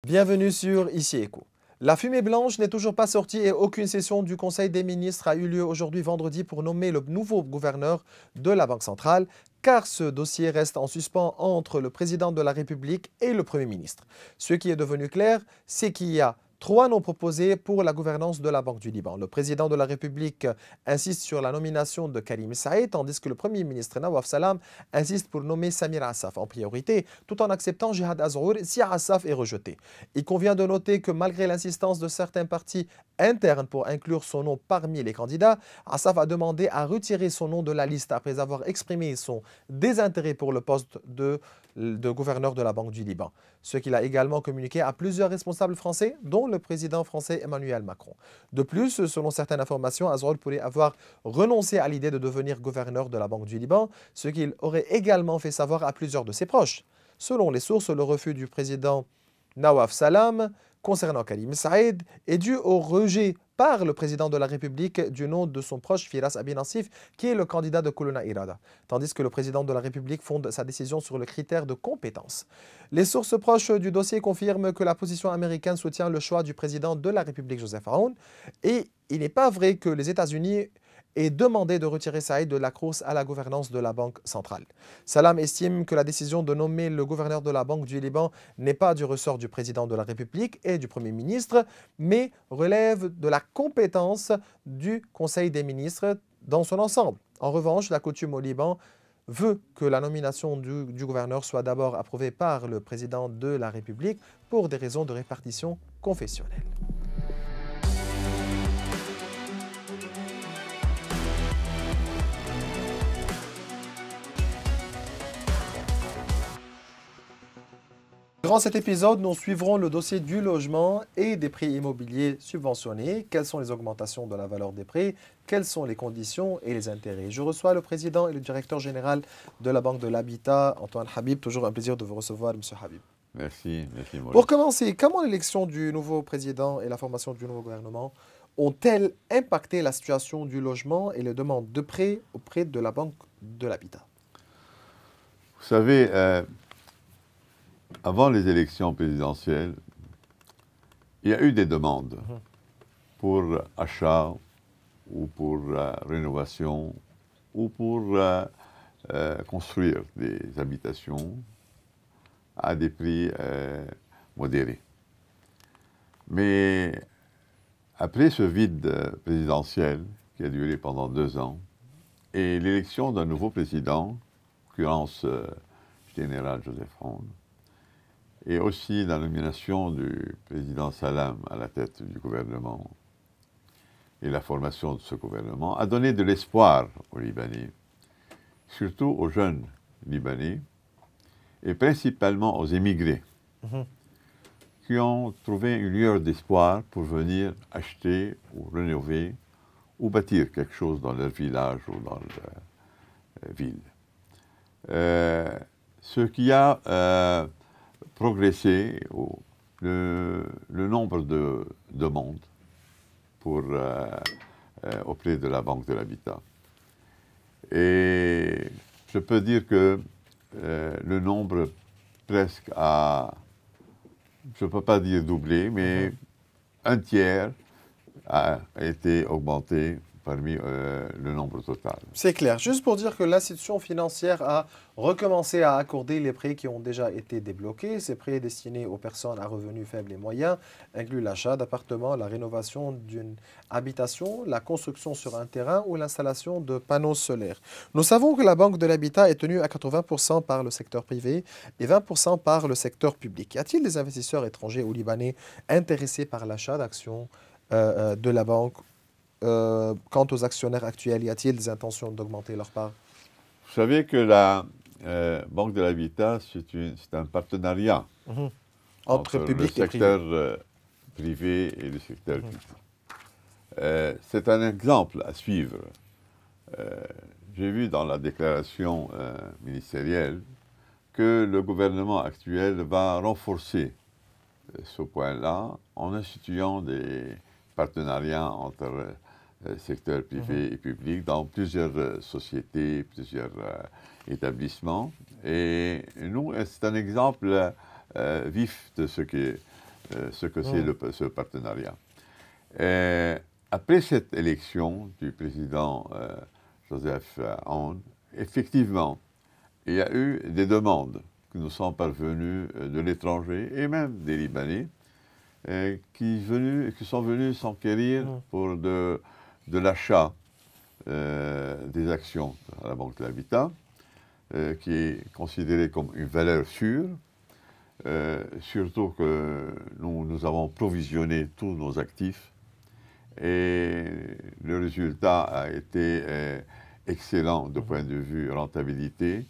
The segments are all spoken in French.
Bienvenue sur Ici Éco. La fumée blanche n'est toujours pas sortie et aucune session du Conseil des ministres a eu lieu aujourd'hui vendredi pour nommer le nouveau gouverneur de la Banque centrale, car ce dossier reste en suspens entre le président de la République et le Premier ministre. Ce qui est devenu clair, c'est qu'il y a 3 noms proposés pour la gouvernance de la Banque du Liban. Le président de la République insiste sur la nomination de Karim Saïd, tandis que le Premier ministre Nawaf Salam insiste pour nommer Samir Assaf en priorité, tout en acceptant Jihad Azrour si Assaf est rejeté. Il convient de noter que malgré l'insistance de certains partis internes pour inclure son nom parmi les candidats, Assaf a demandé à retirer son nom de la liste après avoir exprimé son désintérêt pour le poste de gouverneur de la Banque du Liban. Ce qu'il a également communiqué à plusieurs responsables français, dont le président français Emmanuel Macron. De plus, selon certaines informations, Azroul pourrait avoir renoncé à l'idée de devenir gouverneur de la Banque du Liban, ce qu'il aurait également fait savoir à plusieurs de ses proches. Selon les sources, le refus du président Nawaf Salam concernant Karim Saïd est dû au rejet par le président de la République du nom de son proche Firas Abi Nassif, qui est le candidat de Kolouna Irada, tandis que le président de la République fonde sa décision sur le critère de compétence. Les sources proches du dossier confirment que la position américaine soutient le choix du président de la République Joseph Aoun, et il n'est pas vrai que les États-Unis aient demandé de retirer Saïd de la course à la gouvernance de la Banque centrale. Salam estime que la décision de nommer le gouverneur de la Banque du Liban n'est pas du ressort du président de la République et du Premier ministre, mais relève de la compétence du Conseil des ministres dans son ensemble. En revanche, la coutume au Liban veut que la nomination du gouverneur soit d'abord approuvée par le président de la République pour des raisons de répartition confessionnelle. Durant cet épisode, nous suivrons le dossier du logement et des prêts immobiliers subventionnés. Quelles sont les augmentations de la valeur des prêts? Quelles sont les conditions et les intérêts? Je reçois le président et le directeur général de la Banque de l'Habitat, Antoine Habib. Toujours un plaisir de vous recevoir, M. Habib. Merci Maurice. Pour commencer, comment l'élection du nouveau président et la formation du nouveau gouvernement ont-elles impacté la situation du logement et les demandes de prêts auprès de la Banque de l'Habitat? Vous savez, avant les élections présidentielles, il y a eu des demandes pour achat ou pour rénovation ou pour construire des habitations à des prix modérés. Mais après ce vide présidentiel qui a duré pendant 2 ans et l'élection d'un nouveau président, en l'occurrence général Joseph Aoun, et aussi la nomination du président Salam à la tête du gouvernement et la formation de ce gouvernement a donné de l'espoir aux Libanais, surtout aux jeunes Libanais et principalement aux émigrés qui ont trouvé une lueur d'espoir pour venir acheter ou rénover ou bâtir quelque chose dans leur village ou dans leur ville. Ce qui a progresser le nombre de demandes auprès de la Banque de l'Habitat. Et je peux dire que le nombre presque je ne peux pas dire doublé, mais un tiers a été augmenté parmi le nombre total. C'est clair. Juste pour dire que l'institution financière a recommencé à accorder les prêts qui ont déjà été débloqués. Ces prêts destinés aux personnes à revenus faibles et moyens incluent l'achat d'appartements, la rénovation d'une habitation, la construction sur un terrain ou l'installation de panneaux solaires. Nous savons que la Banque de l'Habitat est tenue à 80% par le secteur privé et 20% par le secteur public. Y a-t-il des investisseurs étrangers ou libanais intéressés par l'achat d'actions de la banque? Quant aux actionnaires actuels, y a-t-il des intentions d'augmenter leur part? Vous savez que la Banque de l'Habitat, c'est un partenariat entre public le et privé. secteur privé et le secteur public. C'est un exemple à suivre. J'ai vu dans la déclaration ministérielle que le gouvernement actuel va renforcer ce point-là en instituant des partenariats entre secteur privé et public dans plusieurs sociétés, plusieurs établissements. Et nous, c'est un exemple vif de ce que ce que c'est ce partenariat. Après cette élection du président Joseph Aoun, effectivement, il y a eu des demandes qui nous sont parvenues de l'étranger et même des Libanais qui sont venus s'enquérir pour de l'achat des actions à la Banque de l'Habitat, qui est considérée comme une valeur sûre, surtout que nous avons provisionné tous nos actifs et le résultat a été excellent de point de vue rentabilité.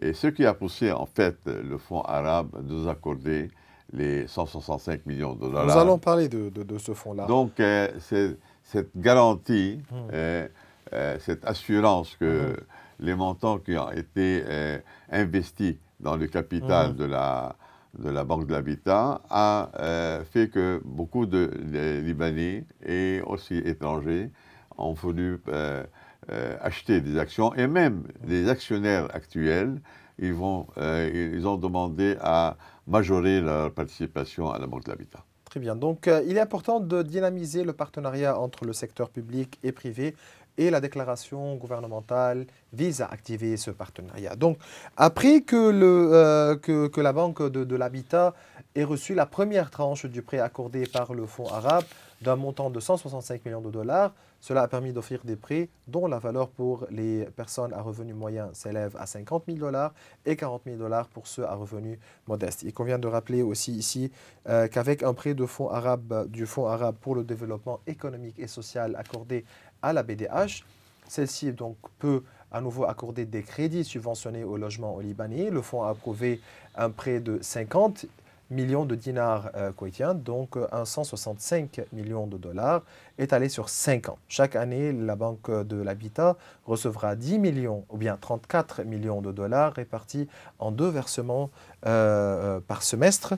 Et ce qui a poussé en fait le Fonds arabe à nous accorder les 165 millions de dollars. Nous allons parler de ce fonds-là. Donc, cette garantie, cette assurance que les montants qui ont été investis dans le capital de la Banque de l'Habitat a fait que beaucoup de Libanais et aussi étrangers ont voulu acheter des actions et même les actionnaires actuels, ils ont demandé à majorer leur participation à la Banque de l'Habitat. Très bien. Donc, il est important de dynamiser le partenariat entre le secteur public et privé et la déclaration gouvernementale vise à activer ce partenariat. Donc, après que la Banque de l'Habitat ait reçu la première tranche du prêt accordé par le Fonds arabe d'un montant de 165 millions de dollars, cela a permis d'offrir des prêts dont la valeur pour les personnes à revenus moyens s'élève à 50 000 dollars et 40 000 dollars pour ceux à revenus modestes. Il convient de rappeler aussi ici qu'avec un prêt du Fonds arabe pour le développement économique et social accordé à la BDH, celle-ci donc peut à nouveau accorder des crédits subventionnés au logement au Libanais. Le fonds a approuvé un prêt de 50 millions de dinars koweïtiens, donc 165 millions de dollars, étalé sur 5 ans. Chaque année, la Banque de l'Habitat recevra 10 millions ou bien 34 millions de dollars répartis en 2 versements par semestre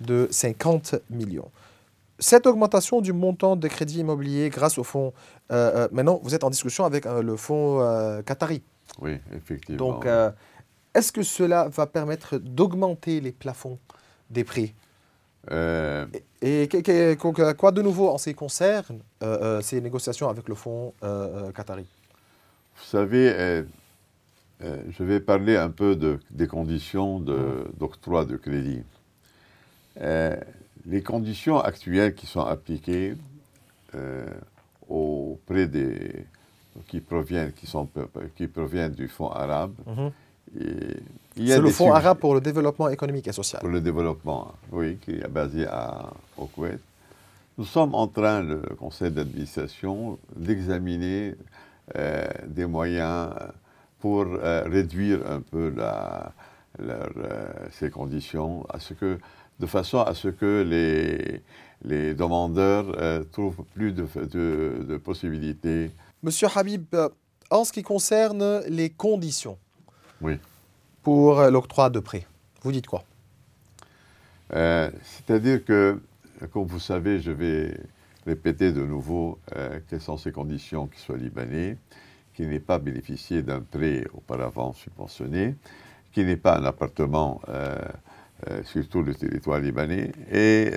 de 50 millions. Cette augmentation du montant de crédit immobilier grâce au fonds, maintenant vous êtes en discussion avec le fonds qatari. Oui, effectivement. Donc, est-ce que cela va permettre d'augmenter les plafonds des prix? Et quoi de nouveau en ce qui concerne ces négociations avec le fonds qatari? Vous savez, je vais parler un peu des conditions d'octroi de crédit. Les conditions actuelles qui sont appliquées aux prêts qui proviennent du Fonds arabe, c'est le Fonds arabe pour le développement économique et social. Pour le développement, oui, qui est basé au Koweït. Nous sommes en train, le conseil d'administration, d'examiner des moyens pour réduire un peu ces conditions, de façon à ce que les demandeurs trouvent plus de possibilités. Monsieur Habib, en ce qui concerne les conditions pour l'octroi de prêts, vous dites quoi? C'est-à-dire que, comme vous savez, je vais répéter de nouveau quelles sont ces conditions qui soient libanais, qui n'aient pas bénéficié d'un prêt auparavant subventionné, qui n'ait pas un appartement sur tout le territoire libanais et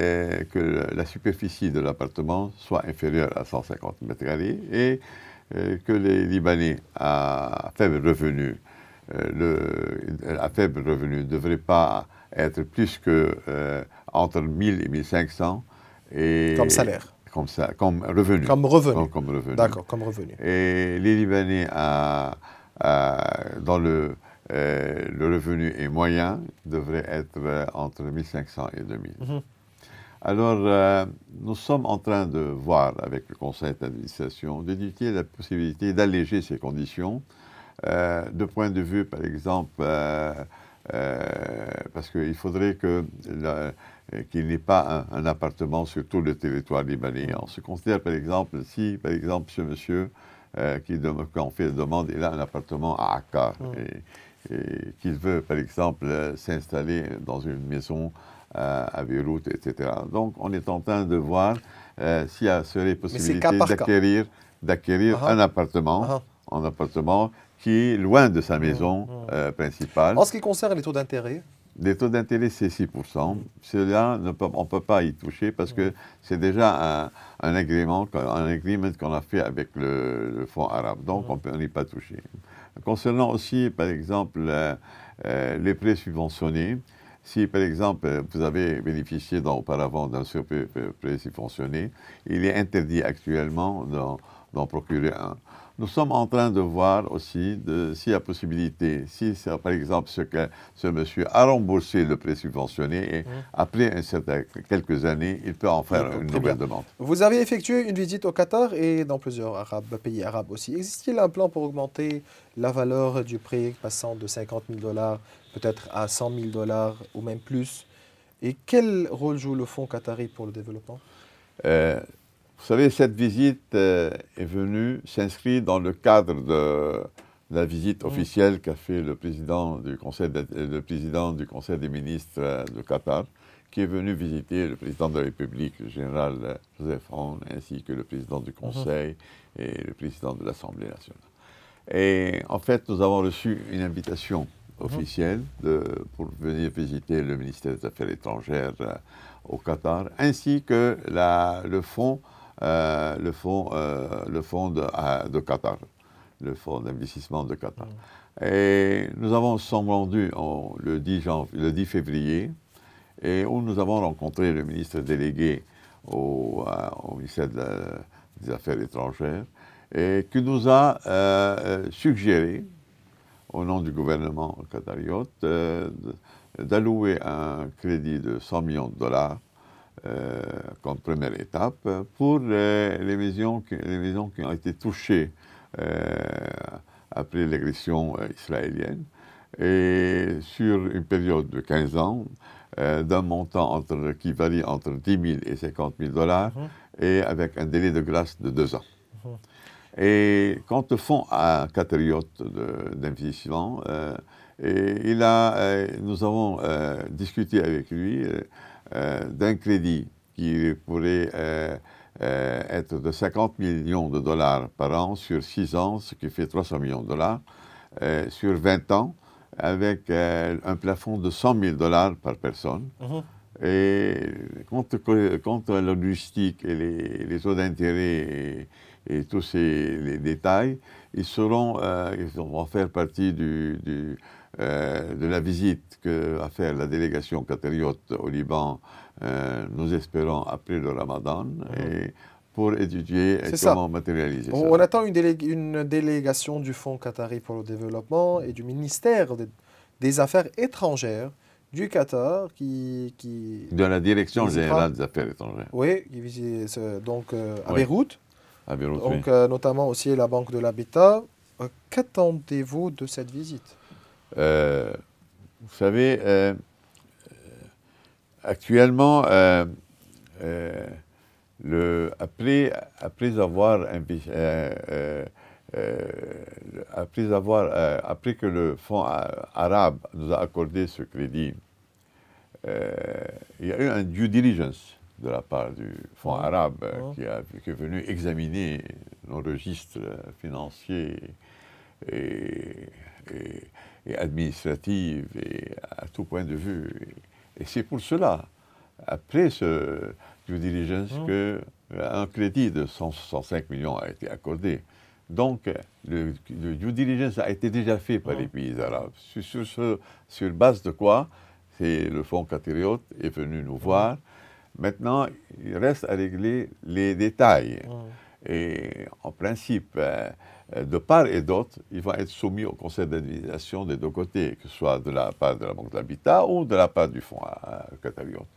que la superficie de l'appartement soit inférieure à 150 mètres carrés et que les Libanais à faible revenu ne devraient pas être plus que entre 1000 et 1500. Comme salaire. Comme revenu. Comme revenu. Comme revenu. D'accord, comme revenu. Et les Libanais dont le revenu est moyen devrait être entre 1500 et 2000. Alors, nous sommes en train de voir avec le conseil d'administration d'étudier la possibilité d'alléger ces conditions, de point de vue, par exemple, parce qu'il faudrait qu'il n'y ait pas un appartement sur tout le territoire libanais. On se considère, par exemple, si, par exemple, ce monsieur qui en fait la demande, il a un appartement à Akkar et qu'il veut, par exemple, s'installer dans une maison à Beyrouth, etc. Donc, on est en train de voir s'il y serait possibilité d'acquérir un appartement qui est loin de sa maison principale. En ce qui concerne les taux d'intérêt, Les taux d'intérêt, c'est 6%. Cela, on ne peut pas y toucher parce que c'est déjà un agreement qu'on a fait avec le Fonds arabe. Donc, on n'y pas touché. Concernant aussi, par exemple, les prêts subventionnés, si, par exemple, vous avez bénéficié auparavant d'un prêt subventionné, il est interdit actuellement d'en procurer un. Nous sommes en train de voir aussi s'il y a possibilité, si par exemple ce monsieur a remboursé le prêt subventionné et après quelques années, il peut en faire une nouvelle demande. Vous avez effectué une visite au Qatar et dans plusieurs pays arabes aussi. Existe-t-il un plan pour augmenter la valeur du prêt passant de 50 000 $ peut-être à 100 000 $ ou même plus? Et quel rôle joue le Fonds qatari pour le développement? Vous savez, cette visite est venue s'inscrire dans le cadre de la visite officielle qu'a fait le président du Conseil des ministres du Qatar, qui est venu visiter le président de la République, le général Joseph Aoun, ainsi que le président du Conseil et le président de l'Assemblée nationale. Et en fait, nous avons reçu une invitation officielle pour venir visiter le ministère des Affaires étrangères au Qatar, ainsi que le fonds de Qatar, le fonds d'investissement de Qatar. Et nous sommes rendus le 10 février, et où nous avons rencontré le ministre délégué au ministère des Affaires étrangères, et qui nous a suggéré, au nom du gouvernement qatariote, d'allouer un crédit de 100 millions de $ comme première étape pour les maisons qui ont été touchées après l'agression israélienne, et sur une période de 15 ans, d'un montant qui varie entre 10 000 et 50 000 $, et avec un délai de grâce de 2 ans. Et quant au fonds qatariote d'investissement, nous avons discuté avec lui d'un crédit qui pourrait être de 50 millions de $ par an sur 6 ans, ce qui fait 300 millions de $, sur 20 ans, avec un plafond de 100 000 $ par personne. Et quant à la logistique et les taux d'intérêt et tous les détails, ils vont faire partie de la visite que va faire la délégation qatariote au Liban, nous espérons après le Ramadan, et pour étudier comment matérialiser ça. On attend une délégation du Fonds qatari pour le développement et du ministère des Affaires étrangères du Qatar de la Direction générale des Affaires étrangères. Oui, qui visite donc à Beyrouth. À Beyrouth, donc, notamment aussi la Banque de l'Habitat. Qu'attendez-vous de cette visite? Vous savez, actuellement, après que le Fonds arabe nous a accordé ce crédit, il y a eu un due diligence de la part du Fonds arabe qui est venu examiner nos registres financiers et administratifs et à tout point de vue. Et c'est pour cela, après ce due diligence, qu'un crédit de 105 millions a été accordé. Donc, le due diligence a été déjà fait par les pays arabes. Sur base de quoi, le Fonds qatariote est venu nous voir. Maintenant, il reste à régler les détails. Et en principe, de part et d'autre, ils vont être soumis au conseil d'administration des deux côtés, que ce soit de la part de la Banque de l'Habitat ou de la part du Fonds qatariote.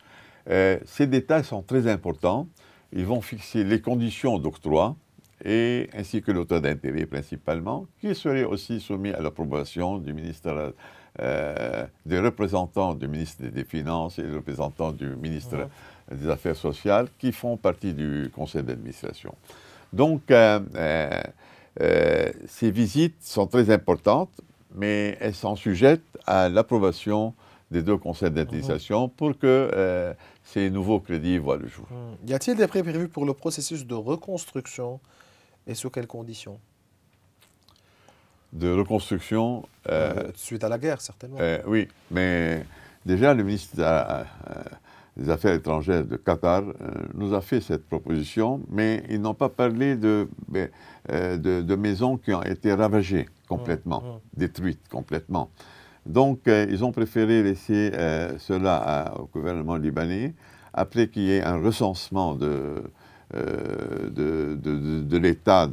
Ces détails sont très importants. Ils vont fixer les conditions d'octroi, ainsi que le taux d'intérêt principalement, qui serait aussi soumis à l'approbation du ministère, des représentants du ministre des Finances et des représentants du ministre des Affaires sociales, qui font partie du conseil d'administration. Donc, ces visites sont très importantes, mais elles sont sujettes à l'approbation des deux conseils d'administration pour que ces nouveaux crédits voient le jour. Y a-t-il des prêts prévus pour le processus de reconstruction et sous quelles conditions? De reconstruction suite à la guerre, certainement. Oui, mais Déjà, le ministre des Affaires étrangères de Qatar nous a fait cette proposition, mais ils n'ont pas parlé de maisons qui ont été ravagées complètement, détruites complètement. Donc, ils ont préféré laisser cela au gouvernement libanais, après qu'il y ait un recensement de l'état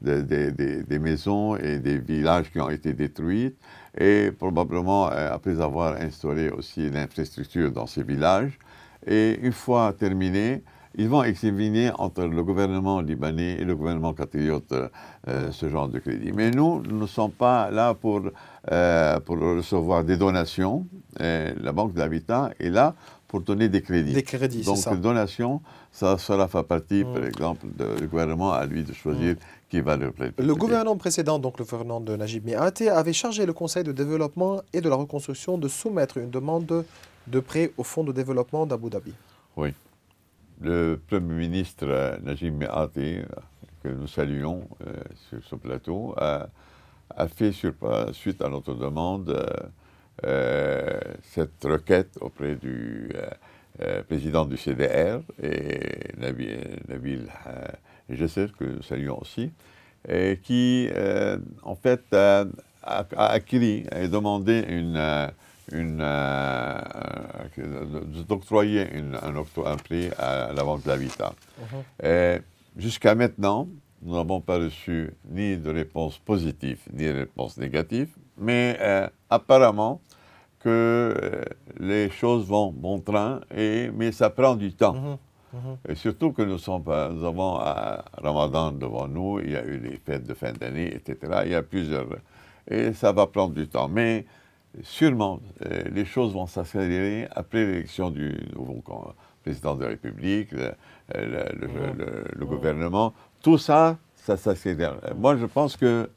des maisons et des villages qui ont été détruits, et probablement après avoir instauré aussi l'infrastructure dans ces villages. Et une fois terminé, ils vont examiner entre le gouvernement libanais et le gouvernement qatariote ce genre de crédit. Mais nous ne sommes pas là pour recevoir des donations. La Banque de l'Habitat est là pour donner des crédits. Des crédits, donc, c'est ça. les donations, ça fait partie, par exemple, du gouvernement à lui de choisir qui va le prêter. Le gouvernement précédent, donc le gouvernement de Najib Mikati, avait chargé le Conseil de développement et de la reconstruction de soumettre une demande de prêt au Fonds de développement d'Abu Dhabi. Oui. Le Premier ministre Najib Mikati, que nous saluons sur ce plateau, a fait, suite à notre demande, cette requête auprès du président du CDR, et Nabil Jesser, que nous saluons aussi, et qui, en fait, a acquis et demandé d'octroyer un prêt à la Banque de l'Habitat. Jusqu'à maintenant, nous n'avons pas reçu ni de réponse positive, ni de réponse négative, mais apparemment que les choses vont bon train, mais ça prend du temps. Et surtout que nous avons Ramadan devant nous, il y a eu les fêtes de fin d'année, etc. Il y a plusieurs... Et ça va prendre du temps. Mais sûrement, les choses vont s'accélérer après l'élection du nouveau président de la République, le gouvernement. Tout ça, ça s'accélère. Moi, je pense que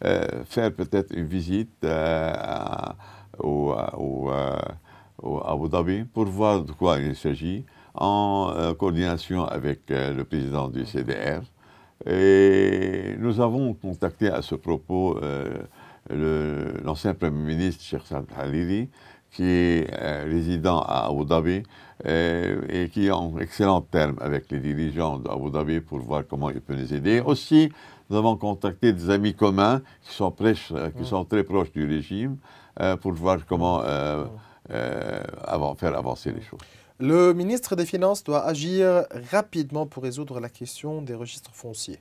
faire peut-être une visite à Abu Dhabi pour voir de quoi il s'agit, en coordination avec le président du CDR. Et nous avons contacté à ce propos l'ancien Premier ministre, Cheikh Saad Hariri, qui est résident à Abu Dhabi et qui est en excellent terme avec les dirigeants d'Abu Dhabi pour voir comment il peut nous aider. Aussi, nous avons contacté des amis communs qui sont très proches du régime pour voir comment faire avancer les choses. Le ministre des Finances doit agir rapidement pour résoudre la question des registres fonciers,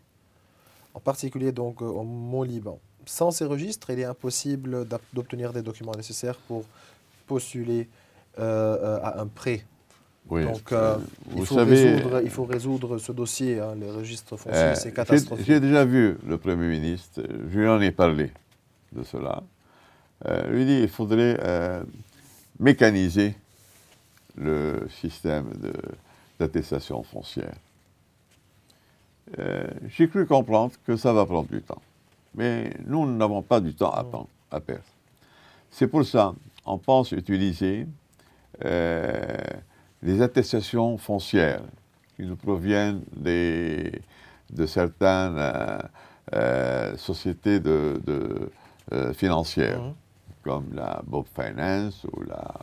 en particulier donc au Mont-Liban. Sans ces registres, il est impossible d'obtenir des documents nécessaires pour postuler à un prêt. Oui, donc, il faut résoudre ce dossier, hein, les registres fonciers, c'est catastrophique. J'ai déjà vu le Premier ministre, je lui en ai parlé de cela. Lui dit qu'il faudrait mécaniser le système d'attestation foncière. J'ai cru comprendre que ça va prendre du temps. Mais nous n'avons pas du temps à perdre. C'est pour ça qu'on pense utiliser les attestations foncières qui nous proviennent de certaines sociétés financières, comme la Bob Finance ou la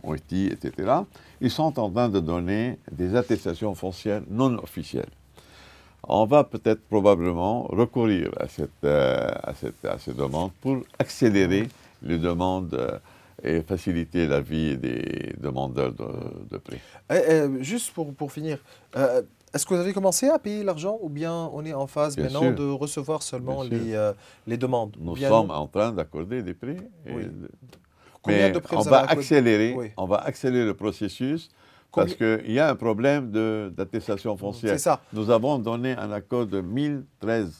MIT, etc. Ils sont en train de donner des attestations foncières non officielles. On va peut-être probablement recourir à ces demandes pour accélérer les demandes et faciliter la vie des demandeurs de prêts. Juste pour finir, est-ce que vous avez commencé à payer l'argent ou bien on est en phase maintenant de recevoir seulement les demandes? Nous sommes en train d'accorder des prêts. Combien de prêts on va accélérer le processus. Parce qu'il y a un problème d'attestation foncière. C'est ça. Nous avons donné un accord de 1013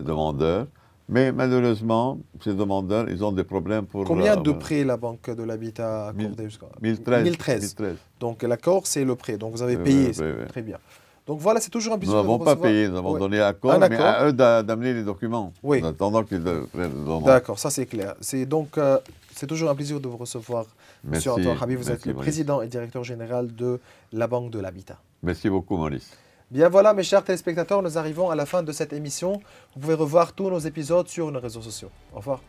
demandeurs, mais malheureusement, ces demandeurs, ils ont des problèmes pour... Combien de prêts la Banque de l'Habitat a accordé jusqu'à 1013. Donc l'accord, c'est le prêt. Donc vous avez payé. Très bien. Donc voilà, c'est toujours un plaisir. Nous n'avons pas payé, nous avons donné l'accord, mais à eux d'amener les documents. En attendant qu'ils le prennent. D'accord, ça c'est clair. C'est toujours un plaisir de vous recevoir. Monsieur Antoine Habib, vous êtes le président et directeur général de la Banque de l'Habitat. Merci beaucoup, Maurice. Bien voilà, mes chers téléspectateurs, nous arrivons à la fin de cette émission. Vous pouvez revoir tous nos épisodes sur nos réseaux sociaux. Au revoir.